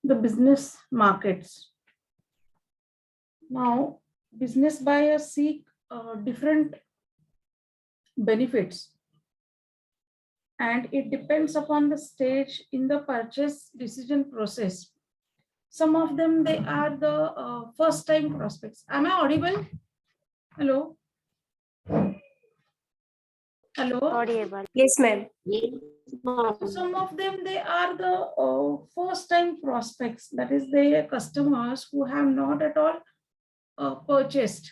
the business markets. Now, business buyers seek different benefits, and it depends upon the stage in the purchase decision process. Some of them, they are the first time prospects. Am I audible? Hello? Hello? Audible. Yes, ma'am. Some of them, they are the first time prospects. That is, they are customers who have not at all purchased.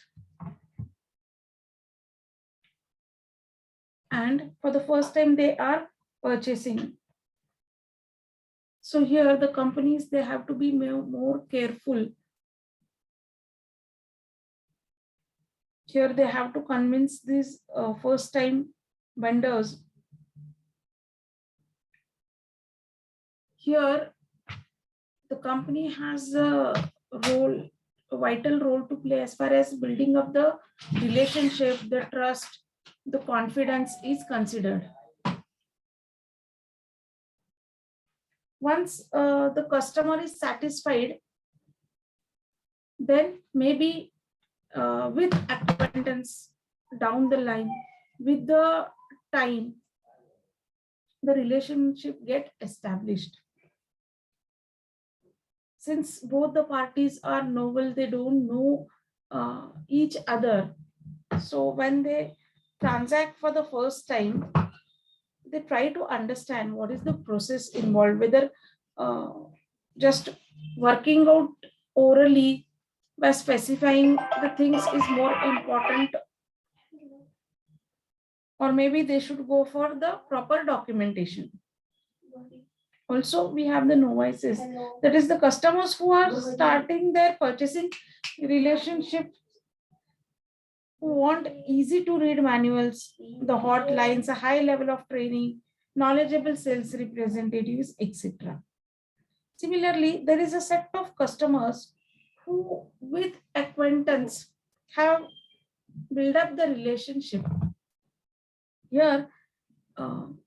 And for the first time, they are purchasing. So here the companies, they have to be more careful. Here they have to convince these first time vendors. Here the company has a vital role to play as far as building up the relationship, the trust, the confidence is considered. Once the customer is satisfied, then maybe with acquaintance down the line, with the time, the relationship get established. Since both the parties are novel, they don't know each other. So when they transact for the first time, they try to understand what is the process involved, whether just working out orally by specifying the things is more important, or maybe they should go for the proper documentation. Also, we have the novices, that is the customers who are starting their purchasing relationship, who want easy to read manuals, the hotlines, a high level of training, knowledgeable sales representatives, etc. Similarly, there is a set of customers who with acquaintance have built up the relationship. Here,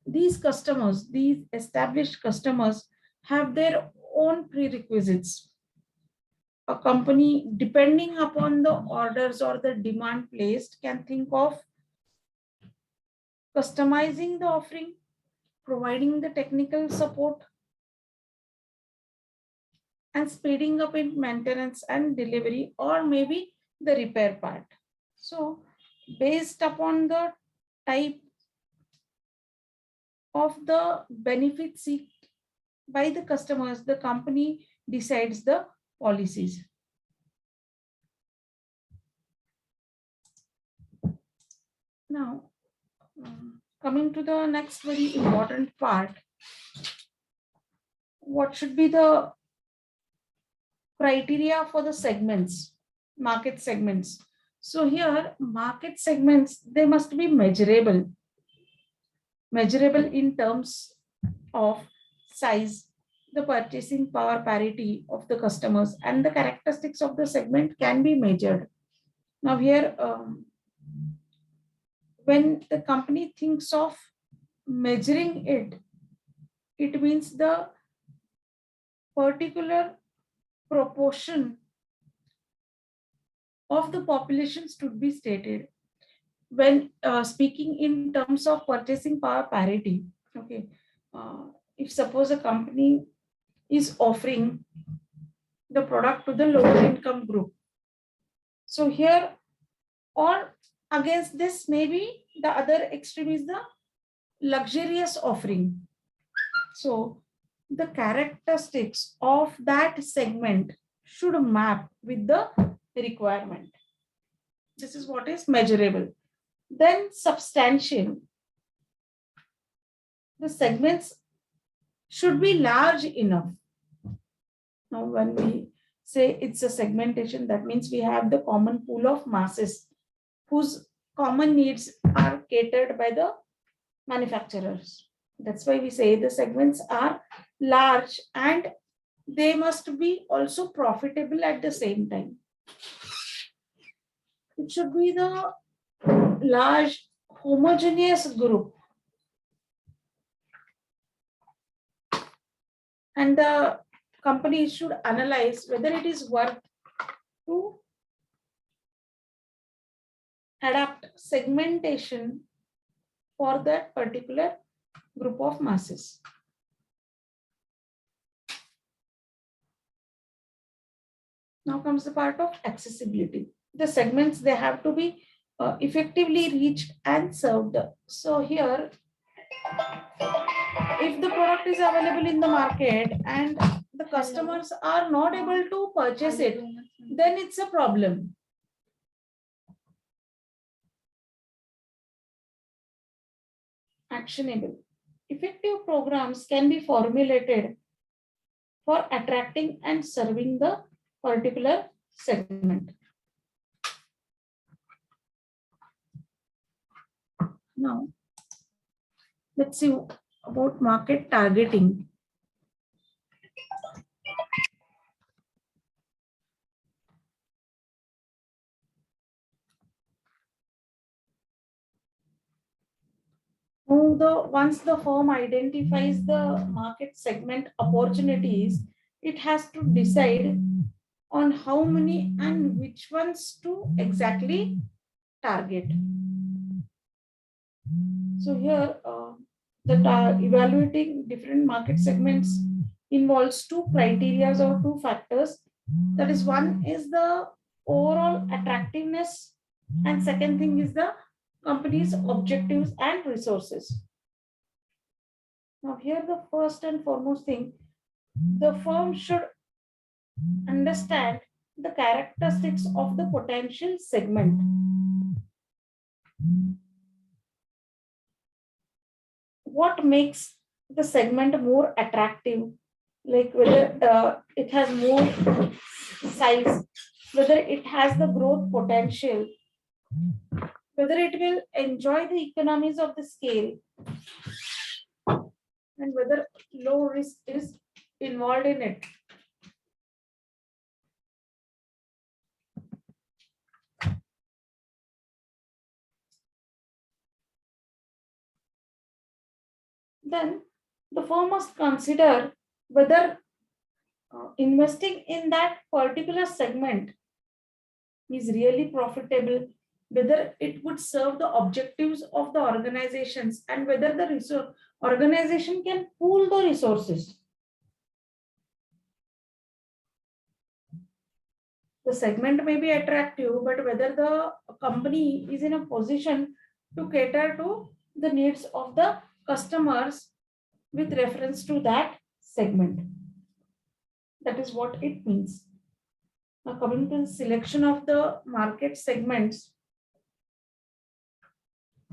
these customers, these established customers have their own prerequisites. A company, depending upon the orders or the demand placed, can think of customizing the offering, providing the technical support, and speeding up in maintenance and delivery, or maybe the repair part. So based upon the type of the benefit seeked by the customers, the company decides the policies. Now, coming to the next very important part, what should be the criteria for the segments, market segments? So here, market segments, they must be measurable. Measurable in terms of size, the purchasing power parity of the customers, and the characteristics of the segment can be measured. Now here, when the company thinks of measuring it, it means the particular proportion of the population should be stated. When speaking in terms of purchasing power parity, okay, if suppose a company is offering the product to the lower income group, so here, or against this, maybe the other extreme is the luxurious offering. So the characteristics of that segment should map with the requirement. This is what is measurable. Then substantial. The segments should be large enough. Now, when we say it's a segmentation, that means we have the common pool of masses whose common needs are catered by the manufacturers. That's why we say the segments are large and they must be also profitable at the same time. It should be the large homogeneous group, and the companies should analyze whether it is worth to adapt segmentation for that particular group of masses. Now comes the part of accessibility. The segments, they have to be effectively reached and served. So here, if the product is available in the market and the customers are not able to purchase it, then it's a problem. Actionable. Effective programs can be formulated for attracting and serving the particular segment. Now, let's see about market targeting. Once the firm identifies the market segment opportunities, it has to decide on how many and which ones to exactly target. So here, evaluating different market segments involves two criteria or two factors. That is, one is the overall attractiveness, and second thing is the company's objectives and resources. Now here, the first and foremost thing, the firm should understand the characteristics of the potential segment. What makes the segment more attractive, like whether it has more size, whether it has the growth potential, whether it will enjoy the economies of the scale, and whether low risk is involved in it. Then the firm must consider whether investing in that particular segment is really profitable, whether it would serve the objectives of the organizations, and whether the organization can pool the resources. The segment may be attractive, but whether the company is in a position to cater to the needs of the customers with reference to that segment. That is what it means. Now, coming to the selection of the market segments,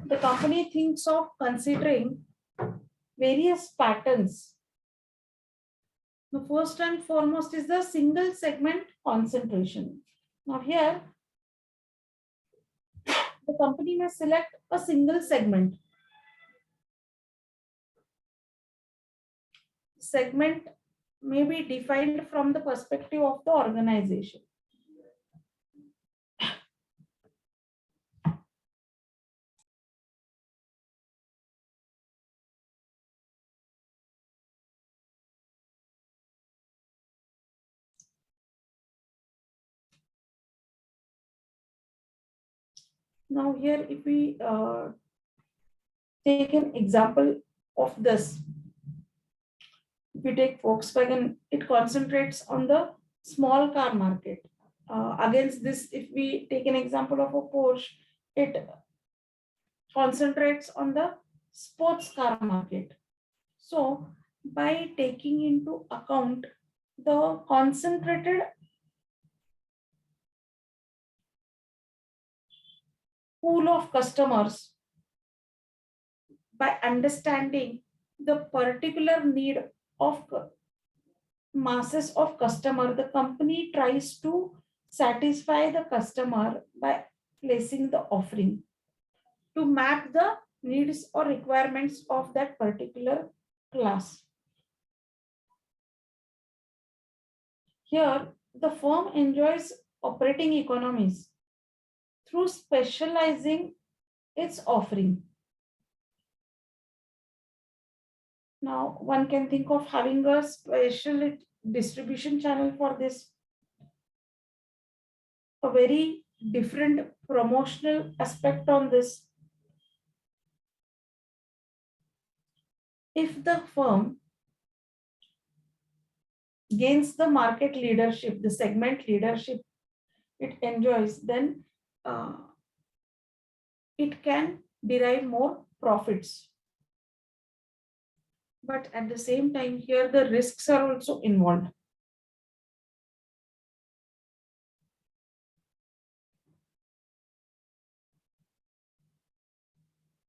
the company thinks of considering various patterns. The first and foremost is the single segment concentration. Now here, the company may select a single segment. Segment may be defined from the perspective of the organization. Now here, if we take an example of this, if we take Volkswagen, it concentrates on the small car market. Against this, if we take an example of a Porsche, it concentrates on the sports car market. So by taking into account the concentrated pool of customers, by understanding the particular need of masses of customer, the company tries to satisfy the customer by placing the offering to map the needs or requirements of that particular class. Here, the firm enjoys operating economies through specializing its offering. Now, one can think of having a distribution channel for this, a very different promotional aspect on this. If the firm gains the market leadership, the segment leadership it enjoys, then uh, it can derive more profits. But at the same time, here the risks are also involved.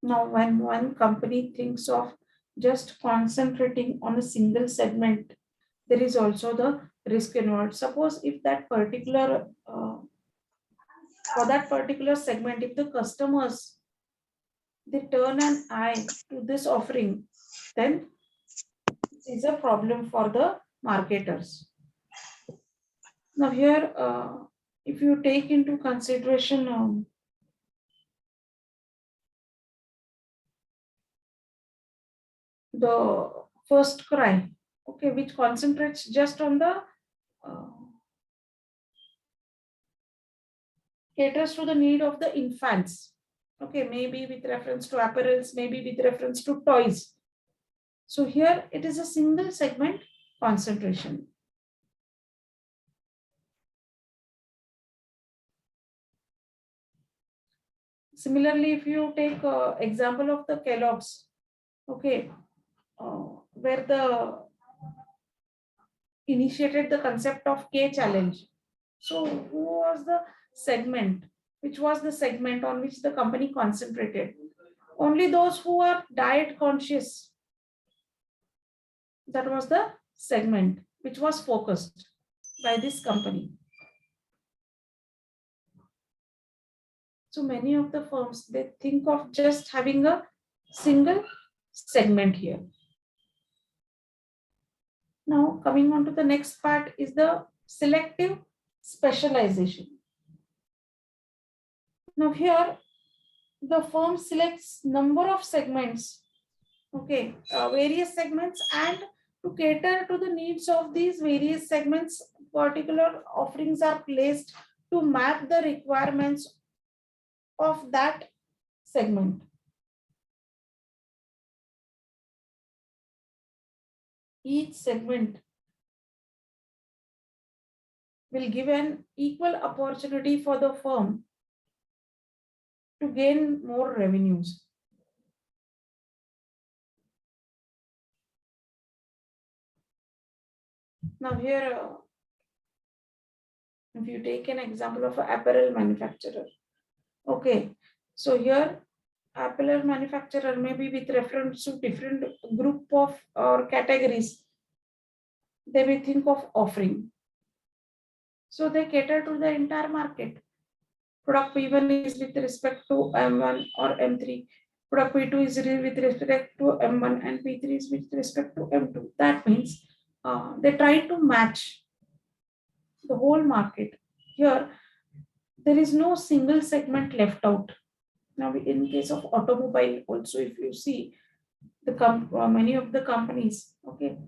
Now, when one company thinks of just concentrating on a single segment, there is also the risk involved. Suppose if that particular for that particular segment, if the customers they turn an eye to this offering, then it is a problem for the marketers. Now here, if you take into consideration the first cry, okay, which concentrates just on the caters to the need of the infants, okay, maybe with reference to apparels, maybe with reference to toys. So here it is a single segment concentration. Similarly, if you take example of the Kellogg's, okay, where the initiated the concept of K challenge. So who was the segment? Which was the segment on which the company concentrated? Only those who are diet conscious. That was the segment which was focused by this company. So many of the firms, they think of just having a single segment here. Now coming on to the next part is the selective specialization. Now here the firm selects number of segments, okay, various segments, and to cater to the needs of these various segments, particular offerings are placed to map the requirements of that segment. Each segment will give an equal opportunity for the firm to gain more revenues. Now here, if you take an example of an apparel manufacturer, okay, so here apparel manufacturer may be with reference to different group of or categories, they may think of offering. So they cater to the entire market. Product P1 is with respect to M1 or M3. Product P2 is with respect to M1 and P3 is with respect to M2. That means they try to match the whole market. Here, there is no single segment left out. Now, in case of automobile, also, if you see the many of the companies, okay,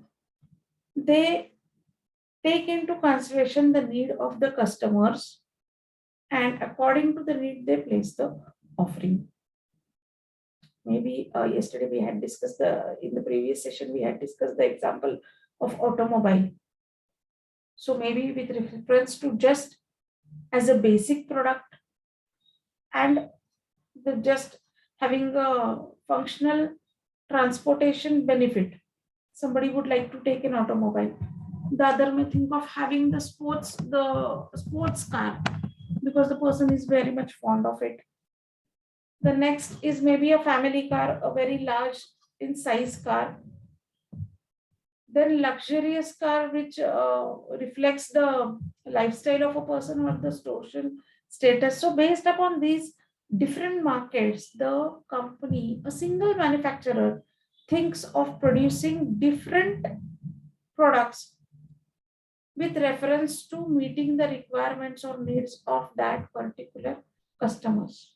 they take into consideration the need of the customers, and according to the need, they place the offering. Maybe yesterday we had discussed in the previous session, we had discussed the example of automobile. So maybe with reference to just as a basic product and the just having a functional transportation benefit, somebody would like to take an automobile. The other may think of having the sports car because the person is very much fond of it. The next is maybe a family car, a very large in size car. Then luxurious car, which reflects the lifestyle of a person or the social status. So based upon these different markets, the company, a single manufacturer, thinks of producing different products with reference to meeting the requirements or needs of that particular customers.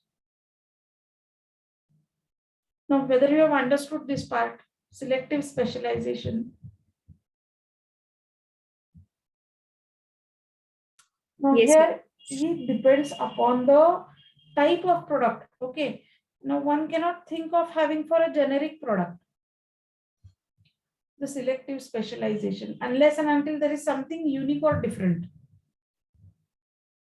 Now, whether you have understood this part, selective specialization, Now Yes, here it depends upon the type of product. Okay. Now one cannot think of having for a generic product the selective specialization unless and until there is something unique or different.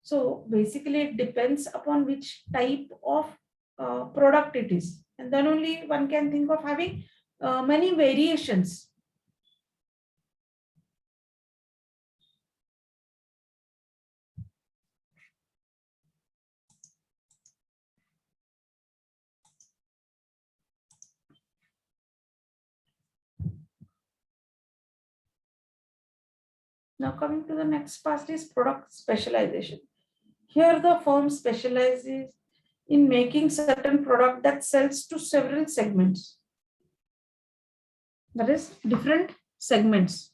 So basically it depends upon which type of product it is. And then only one can think of having many variations. Now coming to the next part is product specialization. Here the firm specializes in making certain product that sells to several segments. That is different segments.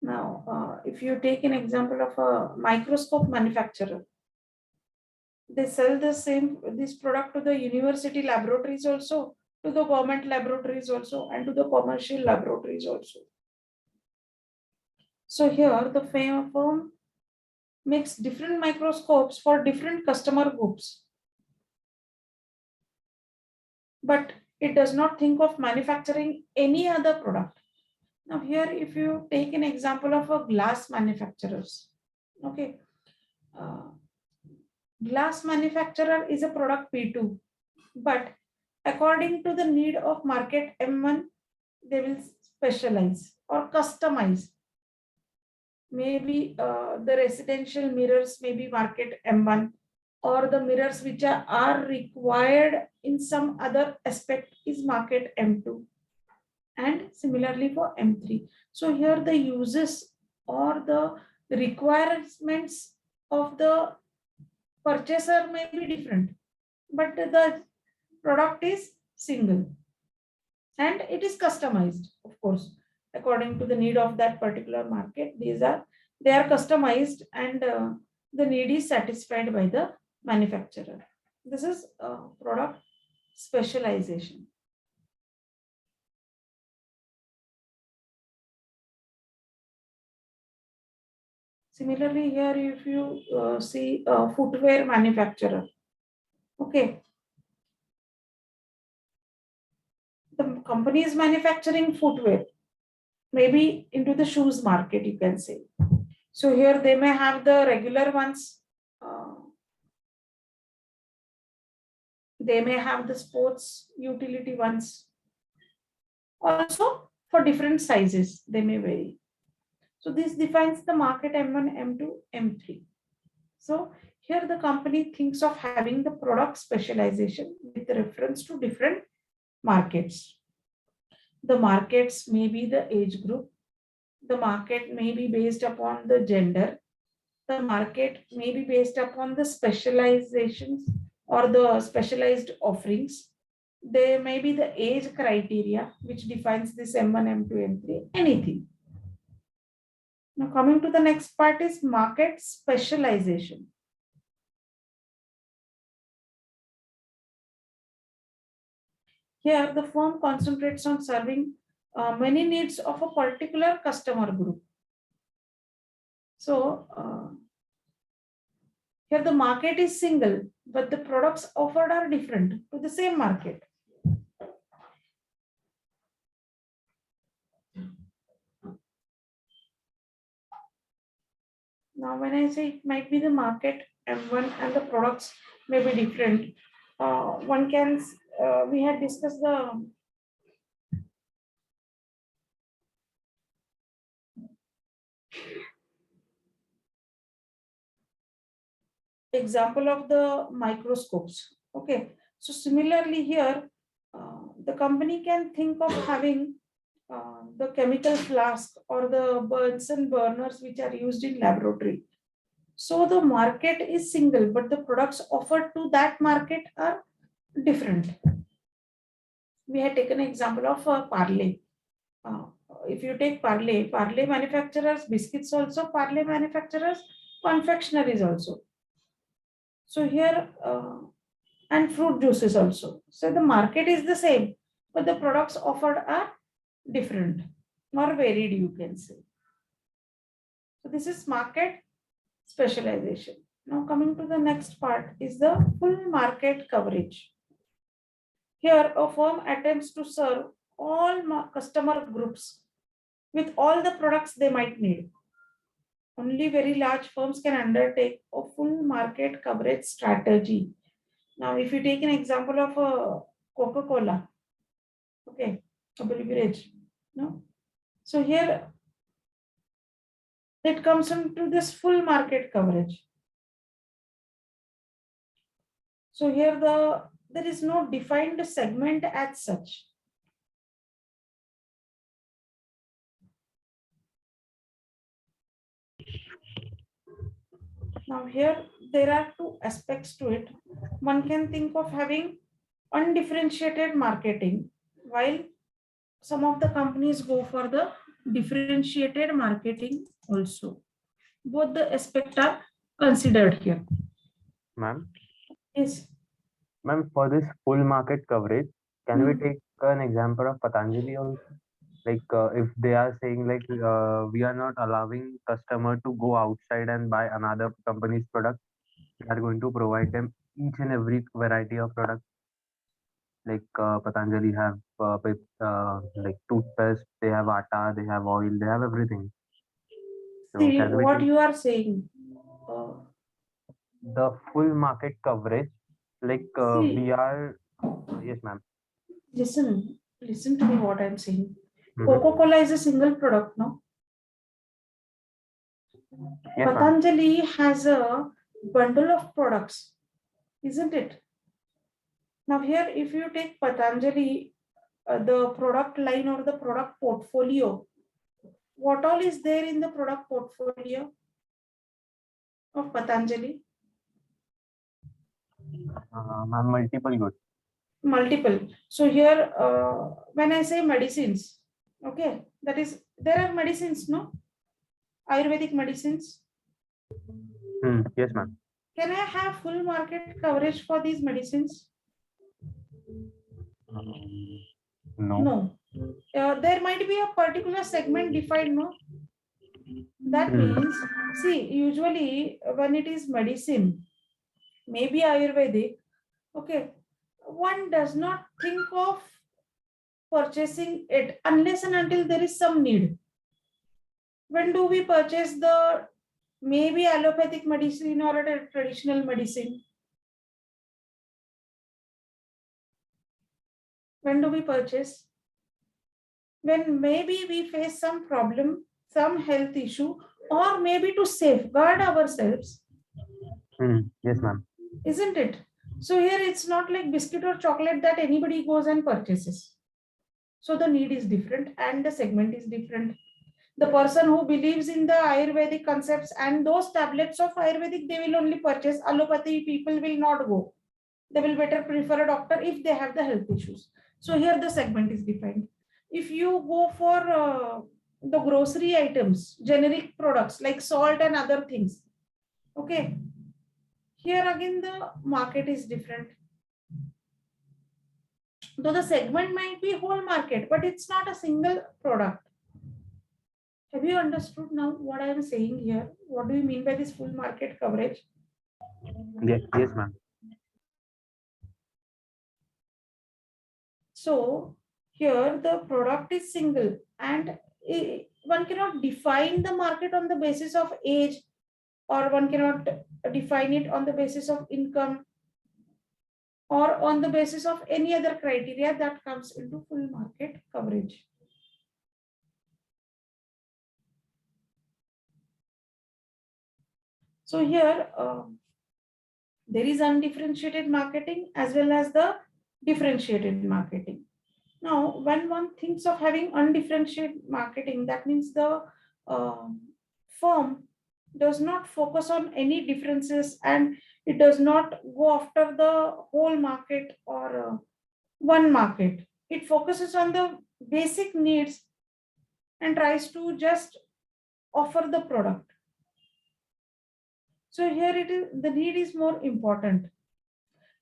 Now, if you take an example of a microscope manufacturer, they sell this product to the university laboratories also, to the government laboratories also, and to the commercial laboratories also. So here the firm makes different microscopes for different customer groups, but it does not think of manufacturing any other product. Now here, if you take an example of a glass manufacturers, okay, glass manufacturer is a product P2, but according to the need of market M1, they will specialize or customize. Maybe the residential mirrors may be market M1, or the mirrors which are required in some other aspect is market M2, and similarly for M3. So here the uses or the requirements of the purchaser may be different, but the product is single and it is customized, of course, according to the need of that particular market. They are customized, and the need is satisfied by the manufacturer. This is product specialization. Similarly, here if you see a footwear manufacturer, okay, the company is manufacturing footwear, maybe into the shoes market, you can say. So here they may have the regular ones. They may have the sports utility ones. Also, for different sizes, they may vary. So this defines the market M1, M2, M3. So here the company thinks of having the product specialization with reference to different markets. The markets may be the age group. The market may be based upon the gender. The market may be based upon the specializations or the specialized offerings. There may be the age criteria which defines this M1, M2, M3, anything. Now coming to the next part is market specialization. Here the firm concentrates on serving many needs of a particular customer group. So here the market is single, but the products offered are different to the same market. Now, when I say it might be the market M1 and the products may be different, one can, we had discussed the example of the microscopes. Okay, so similarly here, the company can think of having the chemical flask or the Bunsen burners which are used in laboratory. So the market is single, but the products offered to that market are different. We had taken an example of Parle. If you take Parle manufacturers, biscuits also, Parle manufacturers, confectionaries also. So here, and fruit juices also. So the market is the same, but the products offered are different or varied, you can say. So this is market specialization. Now coming to the next part is the full market coverage. Here a firm attempts to serve all customer groups with all the products they might need. Only very large firms can undertake a full market coverage strategy. Now, if you take an example of a Coca-Cola, okay, a beverage, no. So here it comes into this full market coverage. So here there is no defined segment as such. Now here there are two aspects to it. One can think of having undifferentiated marketing, while some of the companies go for the differentiated marketing also. Both the aspects are considered here. Ma'am, Yes. ma'am, for this full market coverage, can we take an example of Patanjali also? Like if they are saying like we are not allowing customer to go outside and buy another company's product, we are going to provide them each and every variety of product. Like Patanjali have like toothpaste, they have atta, they have oil, they have everything. So See can we what take you are saying. the full market coverage? Like See, we are, yes, ma'am. listen to me what I'm saying. Mhm. Coca-Cola is a single product, no? Yes, ma'am. Patanjali has a bundle of products, isn't it? Now here, if you take Patanjali, the product line or the product portfolio, what all is there in the product portfolio of Patanjali? Ma'am, multiple goods. Multiple. So here, when I say medicines, okay, that is, there are medicines, no? Ayurvedic medicines. Yes, ma'am. Can I have full market coverage for these medicines? No. No. There might be a particular segment defined, no? That means, see, usually when it is medicine, maybe Ayurvedic, okay, one does not think of purchasing it unless and until there is some need. When do we purchase the maybe allopathic medicine or a traditional medicine? When do we purchase? When maybe we face some problem, some health issue, or maybe to safeguard ourselves. Yes, ma'am. Isn't it? So here it's not like biscuit or chocolate that anybody goes and purchases. So the need is different and the segment is different. The person who believes in the Ayurvedic concepts and those tablets of Ayurvedic, they will only purchase. Allopathy people will not go. They will better prefer a doctor if they have the health issues. So here the segment is defined. If you go for the grocery items, generic products like salt and other things, okay, here again the market is different. Though the segment might be whole market, but it's not a single product. Have you understood now what I am saying here? What do you mean by this full market coverage? Yes, yes, ma'am. So here the product is single and one cannot define the market on the basis of age, or one cannot define it on the basis of income or on the basis of any other criteria that comes into full market coverage. So here there is undifferentiated marketing as well as the differentiated marketing. Now, when one thinks of having undifferentiated marketing, that means the firm does not focus on any differences and it does not go after the whole market or one market. It focuses on the basic needs and tries to just offer the product. So here it is, the need is more important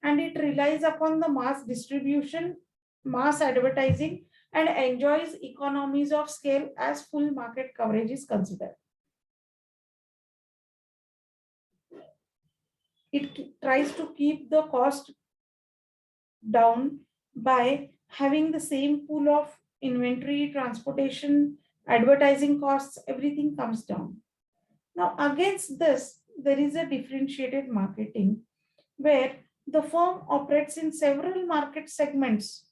and it relies upon the mass distribution mass advertising and enjoys economies of scale as full market coverage is considered. It tries to keep the cost down by having the same pool of inventory, transportation, advertising costs, everything comes down. Now, against this, there is a differentiated marketing where the firm operates in several market segments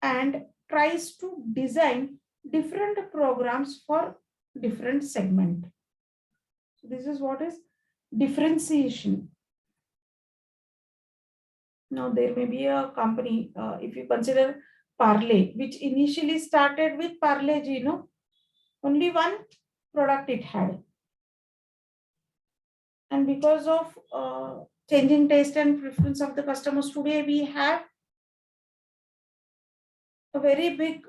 and tries to design different programs for different segment. So this is what is differentiation. Now there may be a company, if you consider Parle, which initially started with Parle-G, only one product it had. And because of changing taste and preference of the customers today, we have a very big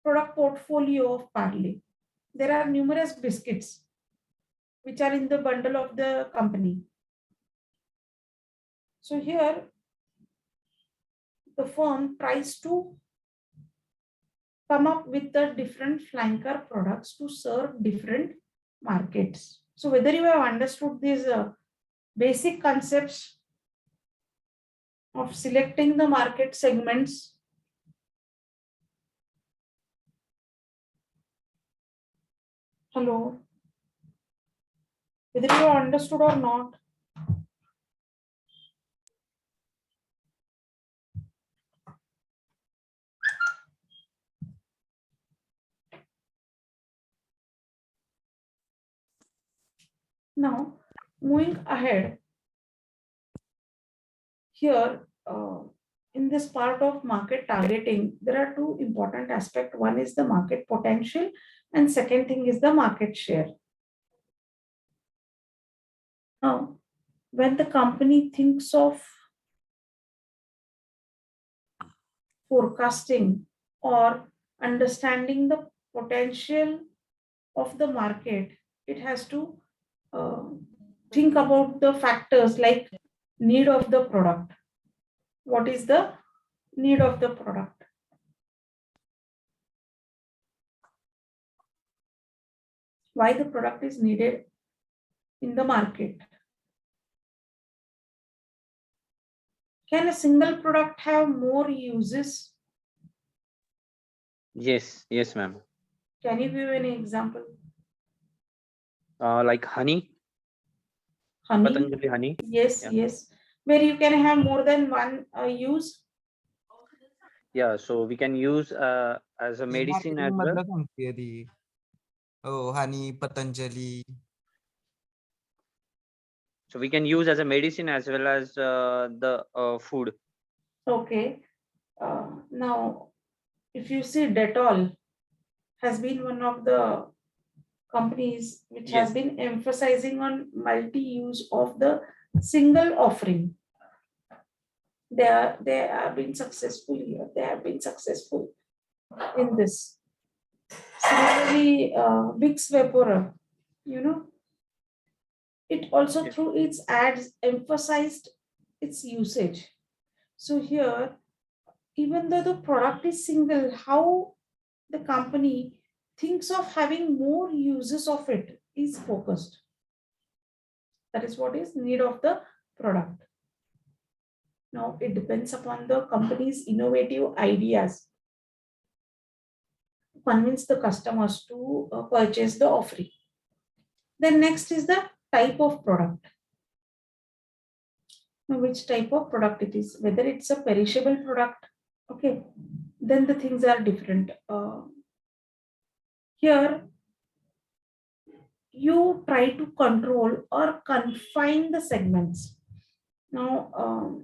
product portfolio of Parle. There are numerous biscuits which are in the bundle of the company. So here, the firm tries to come up with the different flanker products to serve different markets. So whether you have understood these basic concepts of selecting the market segments, hello, whether you have understood or not. Now, moving ahead, here in this part of market targeting, there are two important aspects. One is the market potential, and second thing is the market share. Now, when the company thinks of forecasting or understanding the potential of the market, it has to think about the factors like need of the product. What is the need of the product? Why the product is needed in the market? Can a single product have more uses? Yes, ma'am. Can you give any example? Like honey. Honey? Patanjali honey. Yes, Yeah. yes. Where you can have more than one use? Yeah, so we can use as a medicine as well. Oh, honey, Patanjali. So we can use as a medicine as well as the food. Okay. Now, if you see Dettol has been one of the companies which has been emphasizing on multi-use of the single offering. They have been successful here. They have been successful in this. Similarly, Vicks Vaporub, it also through its ads emphasized its usage. So here, even though the product is single, how the company thinks of having more uses of it is focused. That is what is need of the product. Now it depends upon the company's innovative ideas to convince the customers to purchase the offering. Then next is the type of product. Now which type of product it is, whether it's a perishable product, okay, then the things are different. Here you try to control or confine the segments. Now,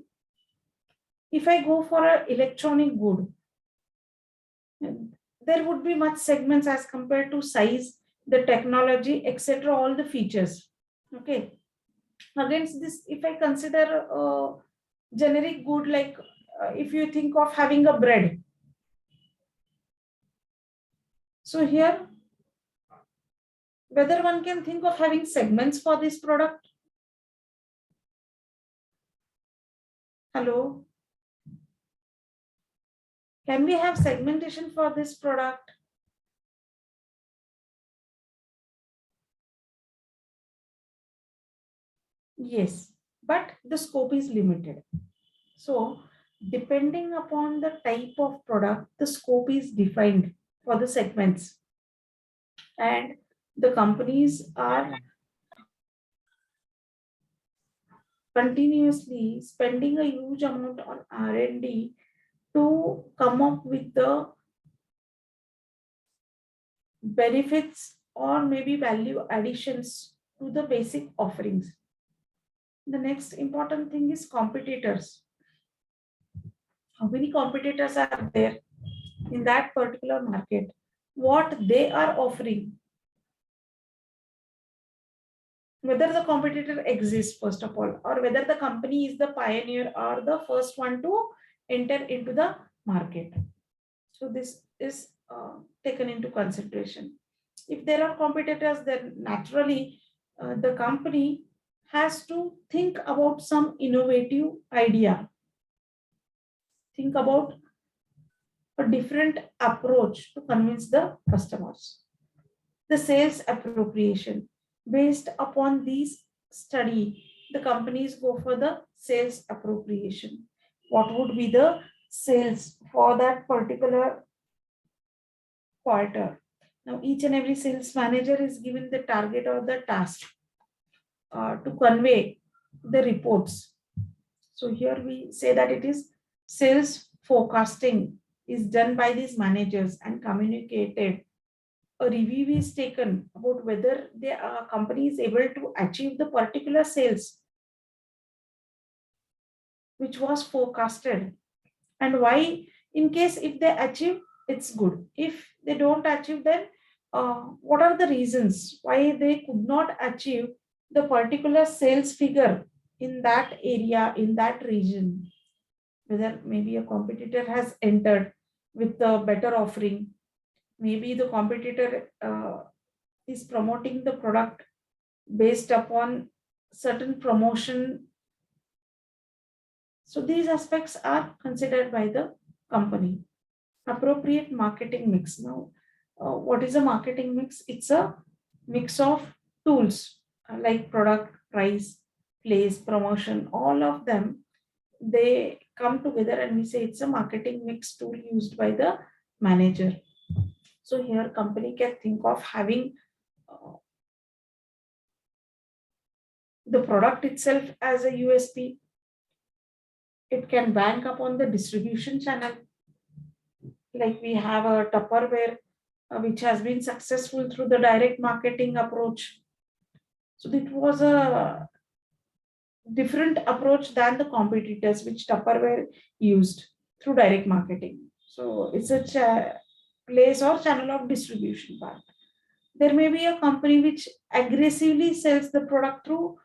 if I go for an electronic good, there would be much segments as compared to size, the technology, etc., all the features. Okay. Against this, if I consider a generic good, like if you think of having a bread. So here, whether one can think of having segments for this product. Hello. Can we have segmentation for this product? Yes, but the scope is limited. So depending upon the type of product, the scope is defined for the segments. And the companies are continuously spending a huge amount on R&D to come up with the benefits or maybe value additions to the basic offerings. The next important thing is competitors. How many competitors are there in that particular market? What they are offering? Whether the competitor exists, first of all, or whether the company is the pioneer or the first one to enter into the market. So this is taken into consideration. If there are competitors, then naturally the company has to think about some innovative idea, think about a different approach to convince the customers. The sales appropriation. Based upon these study, the companies go for the sales appropriation. What would be the sales for that particular quarter? Now, each and every sales manager is given the target or the task to convey the reports. So here we say that it is sales forecasting is done by these managers and communicated. A review is taken about whether the company is able to achieve the particular sales which was forecasted, and why. In case if they achieve, it's good. If they don't achieve, then what are the reasons why they could not achieve the particular sales figure in that area, in that region? Whether maybe a competitor has entered with a better offering, maybe the competitor is promoting the product based upon certain promotion. So these aspects are considered by the company. Appropriate marketing mix. Now, what is a marketing mix? It's a mix of tools like product, price, place, promotion, all of them. They come together and we say it's a marketing mix tool used by the manager. So here company can think of having the product itself as a USP. It can bank upon the distribution channel. Like we have a Tupperware which has been successful through the direct marketing approach. So it was a different approach than the competitors which Tupperware used through direct marketing. So it's a place or channel of distribution part. There may be a company which aggressively sells the product through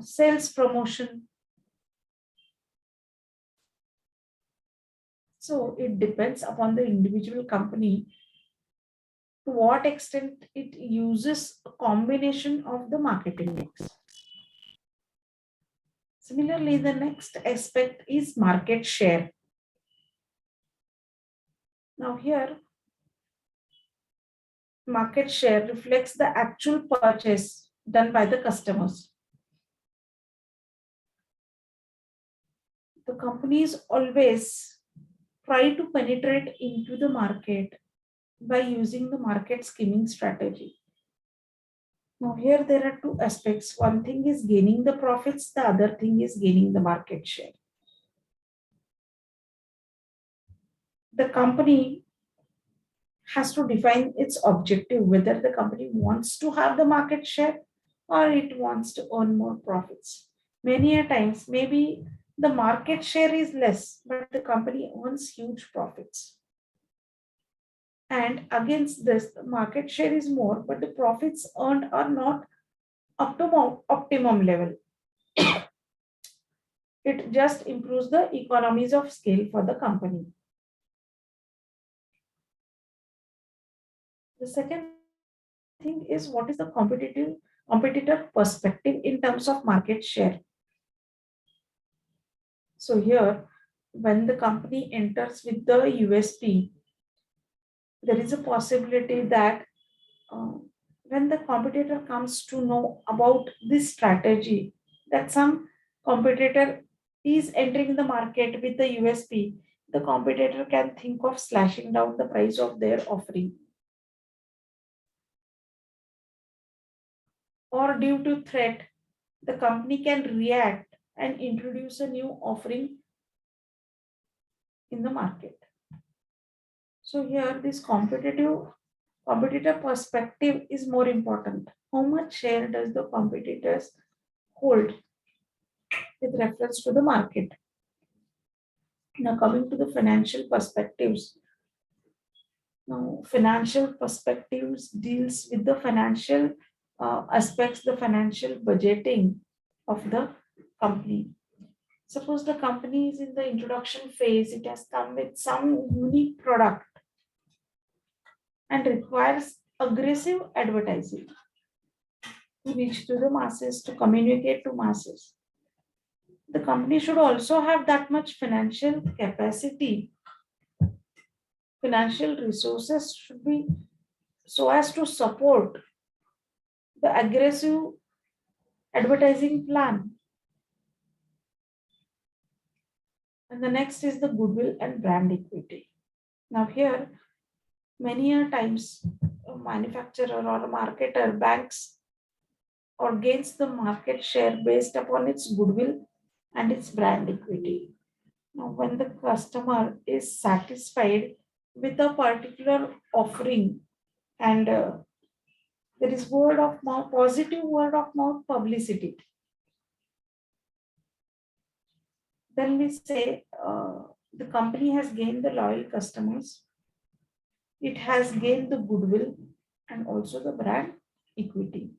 sales promotion. So it depends upon the individual company to what extent it uses a combination of the marketing mix. Similarly, the next aspect is market share. Now here, market share reflects the actual purchase done by the customers. The companies always try to penetrate into the market by using the market skimming strategy. Now here there are two aspects. One thing is gaining the profits, the other thing is gaining the market share. The company has to define its objective, whether the company wants to have the market share or it wants to earn more profits. Many a times, maybe the market share is less, but the company earns huge profits. And against this, the market share is more, but the profits earned are not up to optimum level. It just improves the economies of scale for the company. The second thing is, what is the competitor perspective in terms of market share? So here when the company enters with the USP, there is a possibility that when the competitor comes to know about this strategy, that some competitor is entering the market with the USP, the competitor can think of slashing down the price of their offering. Or due to threat, the company can react and introduce a new offering in the market. So here this competitor perspective is more important. How much share does the competitors hold with reference to the market? Now coming to the financial perspectives. Now financial perspectives deals with the financial aspects, the financial budgeting of the company. Suppose the company is in the introduction phase, it has come with some unique product and requires aggressive advertising to reach to the masses, to communicate to masses. The company should also have that much financial capacity. Financial resources should be so as to support the aggressive advertising plan. And the next is the goodwill and brand equity. Now here, many a times a manufacturer or a marketer banks or gains the market share based upon its goodwill and its brand equity. Now, when the customer is satisfied with a particular offering and there is word of mouth, positive word of mouth publicity, then we say the company has gained the loyal customers, it has gained the goodwill and also the brand equity.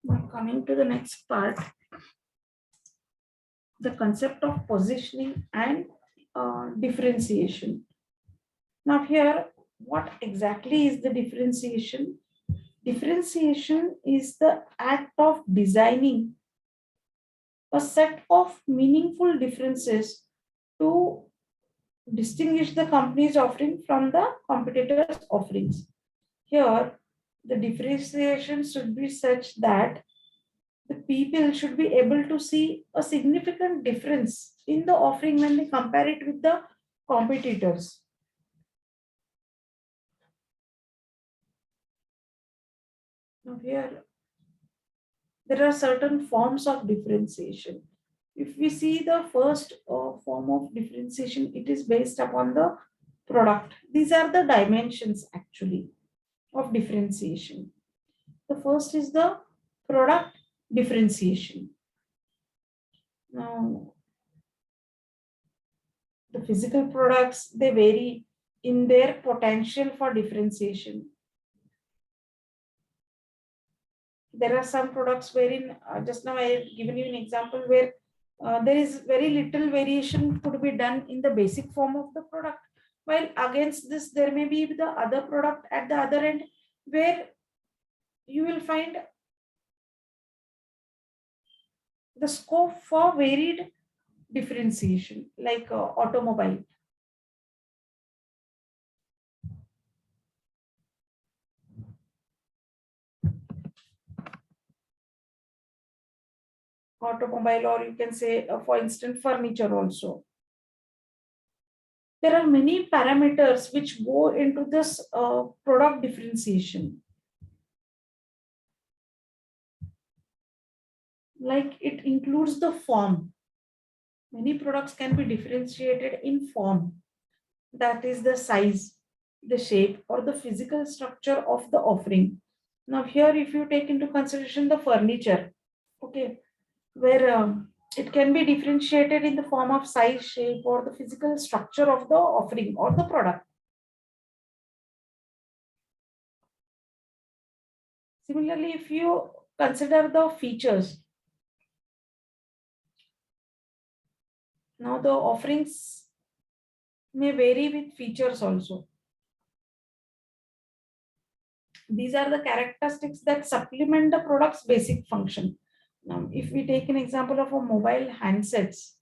Now coming to the next part, the concept of positioning and differentiation. Now here, what exactly is the differentiation? Differentiation is the act of designing a set of meaningful differences to distinguish the company's offering from the competitor's offerings. Here, the differentiation should be such that the people should be able to see a significant difference in the offering when they compare it with the competitors. Now here, there are certain forms of differentiation. If we see the first form of differentiation, it is based upon the product. These are the dimensions actually of differentiation. The first is the product differentiation. Now, the physical products, they vary in their potential for differentiation. There are some products wherein, just now I have given you an example where there is very little variation could be done in the basic form of the product. While against this, there may be the other product at the other end where you will find the scope for varied differentiation, like automobile. Automobile, or you can say, for instance, furniture also. There are many parameters which go into this product differentiation. Like it includes the form. Many products can be differentiated in form. That is the size, the shape, or the physical structure of the offering. Now here, if you take into consideration the furniture, okay, where it can be differentiated in the form of size, shape, or the physical structure of the offering or the product. Similarly, if you consider the features, now the offerings may vary with features also. These are the characteristics that supplement the product's basic function. Now, if we take an example of a mobile handsets,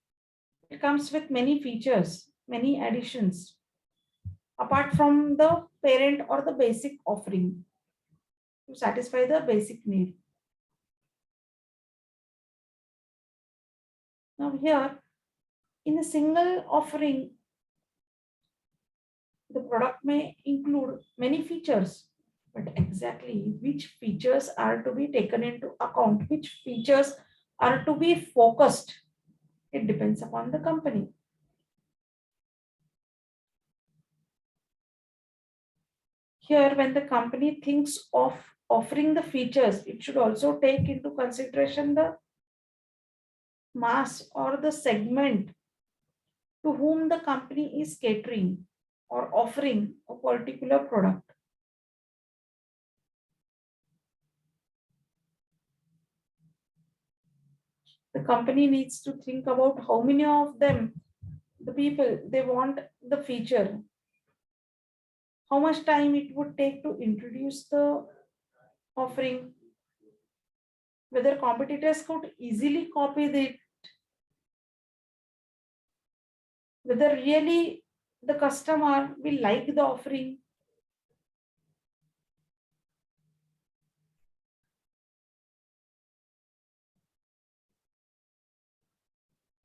it comes with many features, many additions, apart from the parent or the basic offering to satisfy the basic need. Now here, in a single offering, the product may include many features, but exactly which features are to be taken into account, which features are to be focused, it depends upon the company. Here, when the company thinks of offering the features, it should also take into consideration the mass or the segment to whom the company is catering or offering a particular product. The company needs to think about how many of them, the people, they want the feature, how much time it would take to introduce the offering, whether competitors could easily copy it, whether really the customer will like the offering.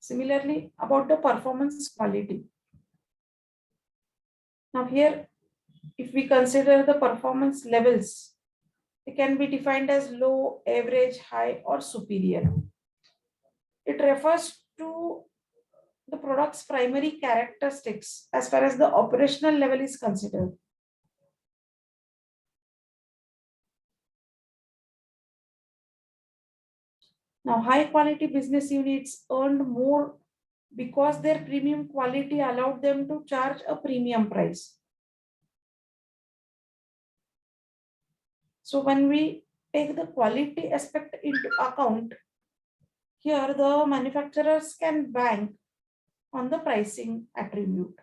Similarly, about the performance quality. Now here, if we consider the performance levels, they can be defined as low, average, high, or superior. It refers to the product's primary characteristics as far as the operational level is considered. Now, high quality business units earned more because their premium quality allowed them to charge a premium price. So when we take the quality aspect into account, here the manufacturers can bank on the pricing attribute.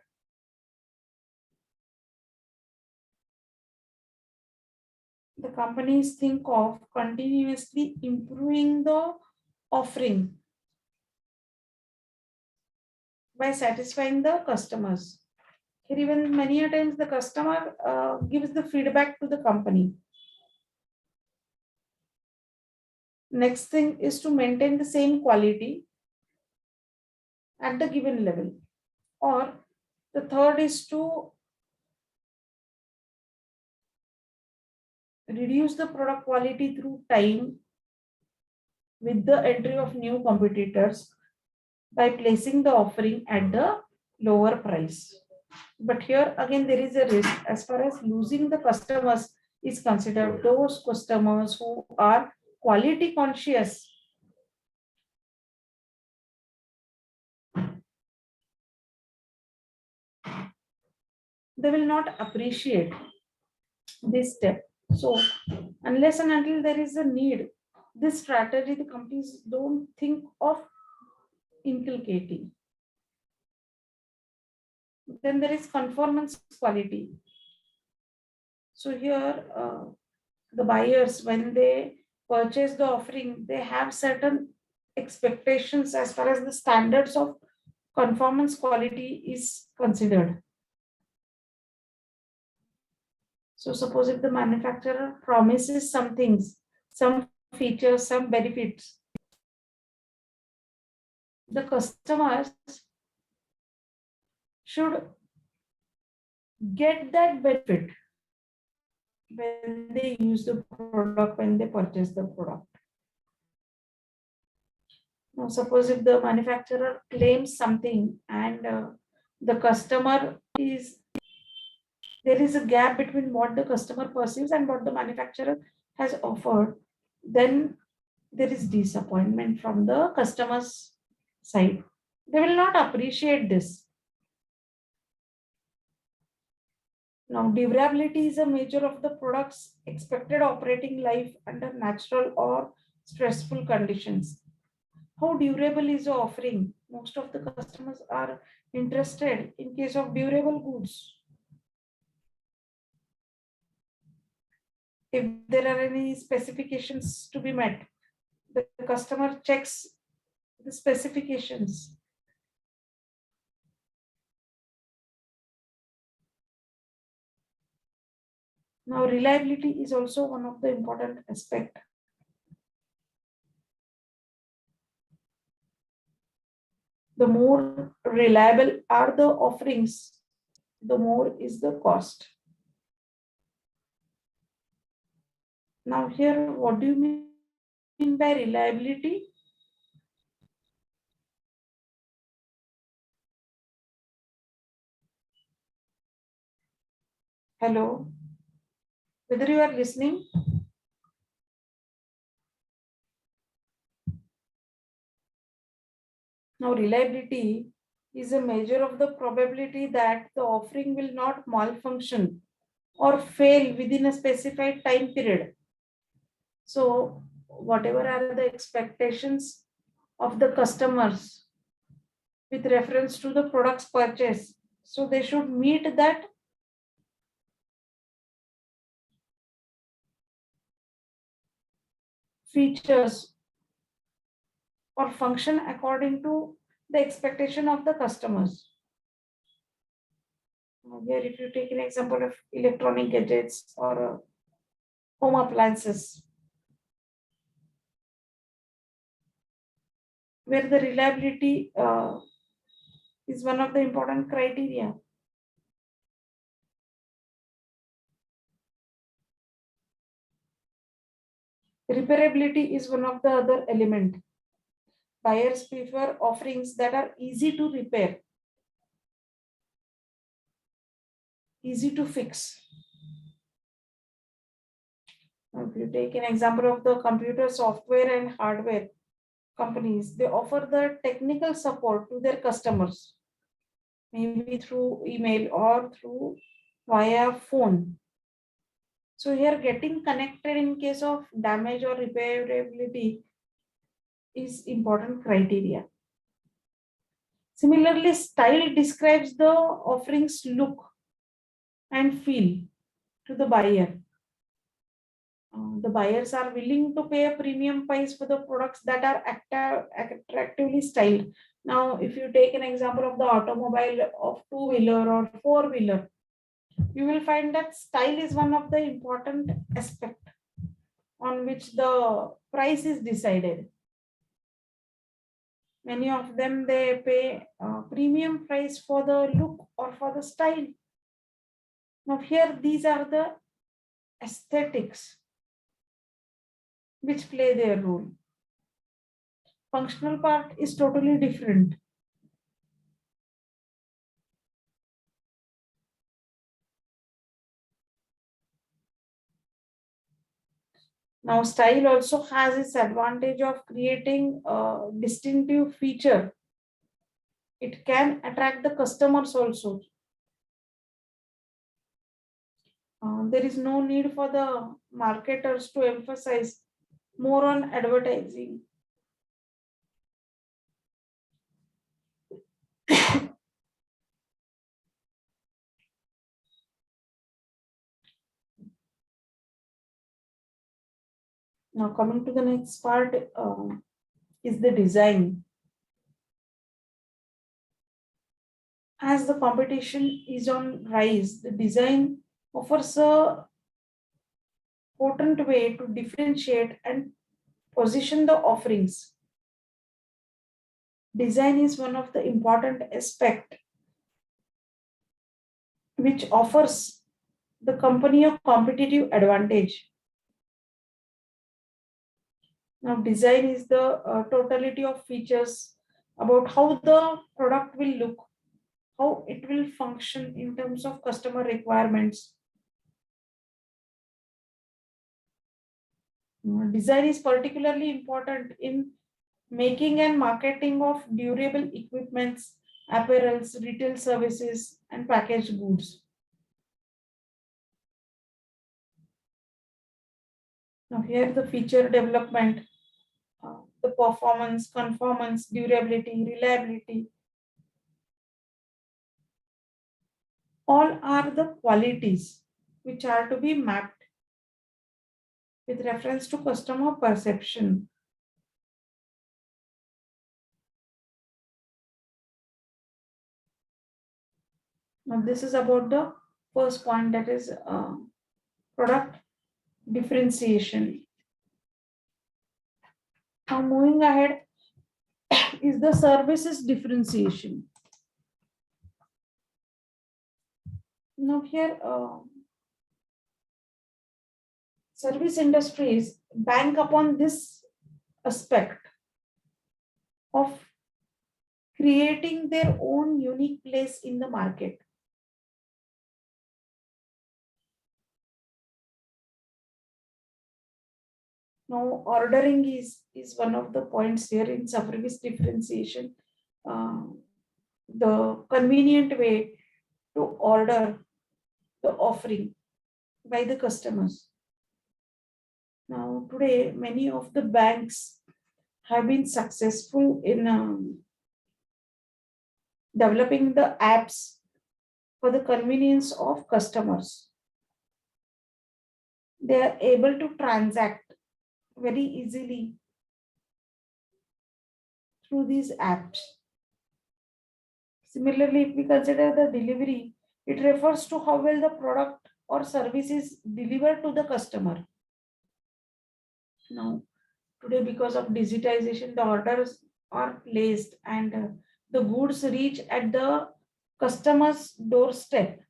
The companies think of continuously improving the offering by satisfying the customers. Here, even many a times the customer gives the feedback to the company. Next thing is to maintain the same quality at the given level. Or the third is to reduce the product quality through time with the entry of new competitors by placing the offering at the lower price. But here again, there is a risk as far as losing the customers is considered. Those customers who are quality conscious, they will not appreciate this step. So unless and until there is a need, this strategy the companies don't think of inculcating. Then there is conformance quality. So here the buyers, when they purchase the offering, they have certain expectations as far as the standards of conformance quality is considered. So suppose if the manufacturer promises some things, some features, some benefits, the customers should get that benefit when they use the product, when they purchase the product. Now, suppose if the manufacturer claims something and the customer is, there is a gap between what the customer perceives and what the manufacturer has offered, then there is disappointment from the customer's side. They will not appreciate this. Now, durability is a measure of the product's expected operating life under natural or stressful conditions. How durable is the offering? Most of the customers are interested in case of durable goods. If there are any specifications to be met, the customer checks the specifications. Now, reliability is also one of the important aspect. The more reliable are the offerings, the more is the cost. Now here, what do you mean by reliability? Hello, whether you are listening? Now, reliability is a measure of the probability that the offering will not malfunction or fail within a specified time period. So, whatever are the expectations of the customers with reference to the products purchase, so they should meet that features or function according to the expectation of the customers. Here, if you take an example of electronic gadgets or home appliances, where the reliability is one of the important criteria. Repairability is one of the other element. Buyers prefer offerings that are easy to repair, easy to fix. If you take an example of the computer software and hardware companies, they offer the technical support to their customers, maybe through email or through via phone. So here, getting connected in case of damage or repairability is important criteria. Similarly, style describes the offering's look and feel to the buyer. The buyers are willing to pay a premium price for the products that are attractively styled. Now, if you take an example of the automobile of two-wheeler or four-wheeler, you will find that style is one of the important aspect on which the price is decided. Many of them, they pay a premium price for the look or for the style. Now here, these are the aesthetics which play their role. Functional part is totally different. Now, style also has its advantage of creating a distinctive feature. It can attract the customers also. There is no need for the marketers to emphasize more on advertising. Now, coming to the next part is the design. As the competition is on rise, the design offers a potent way to differentiate and position the offerings. Design is one of the important aspect which offers the company a competitive advantage. Now, design is the totality of features about how the product will look, how it will function in terms of customer requirements. Design is particularly important in making and marketing of durable equipments, apparels, retail services, and packaged goods. Now here the feature development, the performance, conformance, durability, reliability, all are the qualities which are to be mapped with reference to customer perception. Now this is about the first point, that is product differentiation. Now moving ahead is the services differentiation. Now here service industries bank upon this aspect of creating their own unique place in the market. Now, ordering is one of the points here in service differentiation. The convenient way to order the offering by the customers. Now, today, many of the banks have been successful in developing the apps for the convenience of customers. They are able to transact very easily through these apps. Similarly, if we consider the delivery, it refers to how well the product or service is delivered to the customer. Now, today, because of digitization, the orders are placed and the goods reach at the customer's doorstep.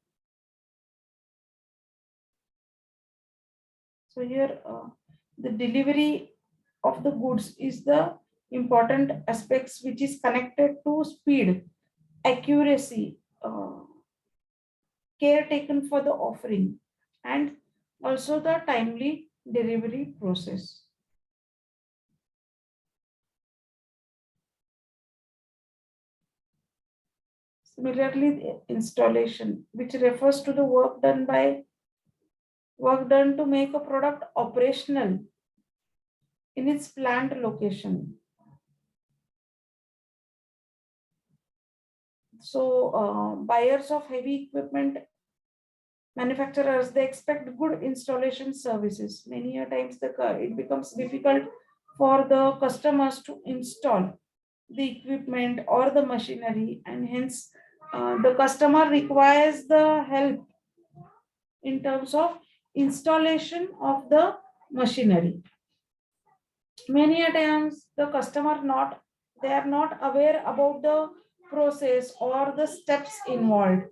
So here, the delivery of the goods is the important aspects which is connected to speed, accuracy, care taken for the offering, and also the timely delivery process. Similarly, the installation, which refers to the work done to make a product operational in its planned location. So buyers of heavy equipment manufacturers, they expect good installation services. Many a times it becomes difficult for the customers to install the equipment or the machinery, and hence the customer requires the help in terms of installation of the machinery. Many a times the customer they are not aware about the process or the steps involved.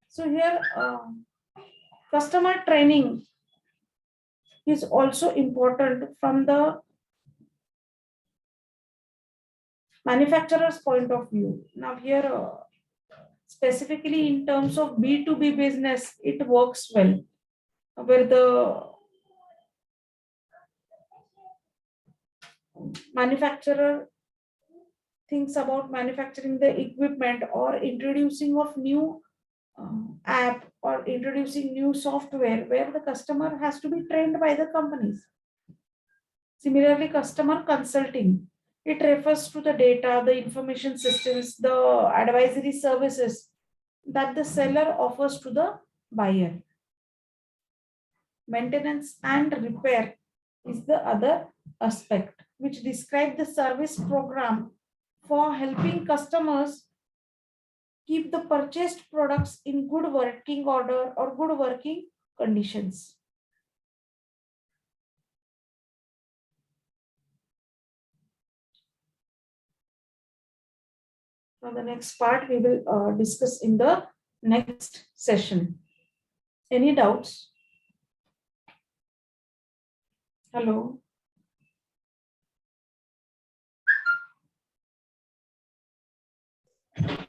So here customer training is also important from the manufacturer's point of view. Now here specifically in terms of B2B business, it works well, where the manufacturer thinks about manufacturing the equipment or introducing of new app or introducing new software, where the customer has to be trained by the companies. Similarly, customer consulting, it refers to the data, the information systems, the advisory services that the seller offers to the buyer. Maintenance and repair is the other aspect, which describe the service program for helping customers keep the purchased products in good working order or good working conditions. Now the next part we will discuss in the next session. Any doubts? Hello?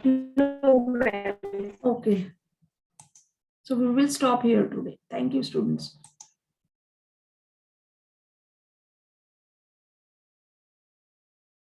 No, ma'am. Okay. So we will stop here today. Thank you, students.